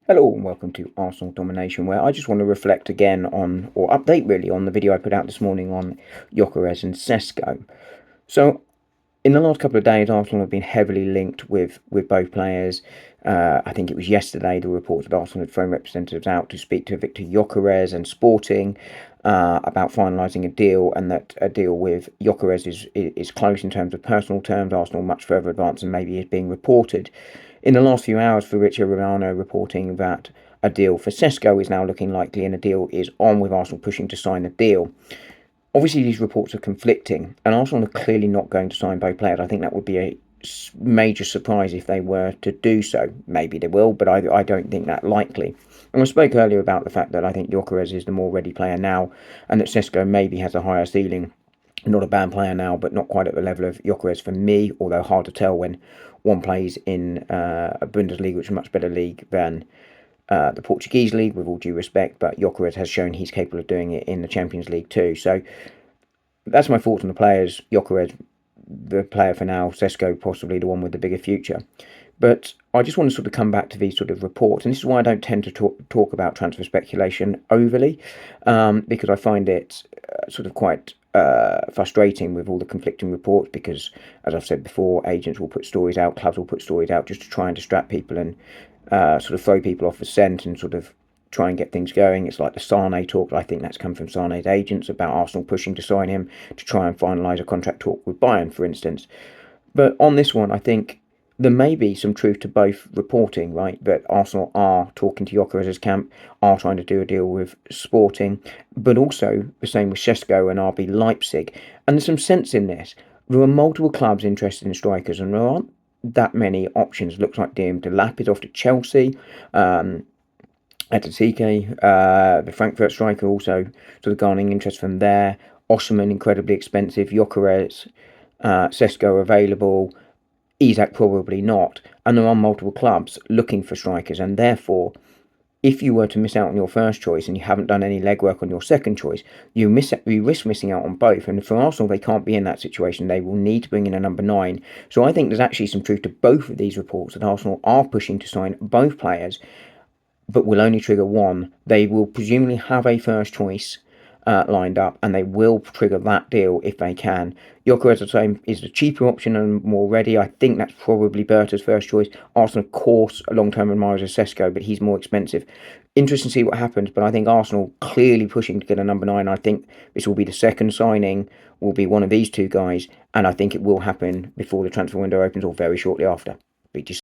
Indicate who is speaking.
Speaker 1: Hello and welcome to Arsenal Domination, where I just want to reflect again on, or update really, on the video I put out this morning on Gyokeres and Sesko. So, in the last couple of days, Arsenal have been heavily linked with both players. I think it was yesterday the reports that Arsenal had thrown representatives out to speak to Victor Gyokeres and Sporting about finalising a deal, and that a deal with Gyokeres is close in terms of personal terms. Arsenal much further advanced than maybe is being reported. In the last few hours, Fabrizio Romano reporting that a deal for Sesko is now looking likely, and a deal is on with Arsenal pushing to sign a deal. Obviously, these reports are conflicting, and Arsenal are clearly not going to sign both players. I think that would be a major surprise if they were to do so. Maybe they will, but I don't think that likely. And I spoke earlier about the fact that I think Gyokeres is the more ready player now, and that Sesko maybe has a higher ceiling. Not a bad player now, but not quite at the level of Gyokeres for me, although hard to tell when one plays in a Bundesliga, which is a much better league than the Portuguese league, with all due respect, but Gyokeres has shown he's capable of doing it in the Champions League too. So that's my thoughts on the players. Gyokeres, the player for now. Sesko, possibly the one with the bigger future. But I just want to sort of come back to these sort of reports, and this is why I don't tend to talk about transfer speculation overly, because I find it sort of quite frustrating with all the conflicting reports. Because, as I've said before, agents will put stories out, clubs will put stories out just to try and distract people and sort of throw people off the scent and sort of try and get things going. It's like the Sane talk. I think that's come from Sane's agents about Arsenal pushing to sign him to try and finalise a contract talk with Bayern, for instance. But on this one, I think there may be some truth to both reporting, right? That Arsenal are talking to Gyokeres' camp, are trying to do a deal with Sporting, but also the same with Sesko and RB Leipzig. And there's some sense in this. There are multiple clubs interested in strikers, and there aren't that many options. Looks like Diem Delap is off to Chelsea. Atatike, the Frankfurt striker, also sort of garnering interest from there. Osman, incredibly expensive. Gyokeres, Sesko available. Isak probably not. And there are multiple clubs looking for strikers, and therefore, if you were to miss out on your first choice and you haven't done any legwork on your second choice, you risk missing out on both. And for Arsenal, they can't be in that situation. They will need to bring in a number 9. So I think there's actually some truth to both of these reports that Arsenal are pushing to sign both players, but will only trigger one. They will presumably have a first choice lined up, and they will trigger that deal if they can. Gyokeres, the same, is the cheaper option and more ready. I think that's probably Berta's first choice. Arsenal, of course, long-term admirers of Sesko, but he's more expensive. Interesting to see what happens, but I think Arsenal clearly pushing to get a number 9. I think this will be the second signing, will be one of these two guys, and I think it will happen before the transfer window opens or very shortly after. Speak to you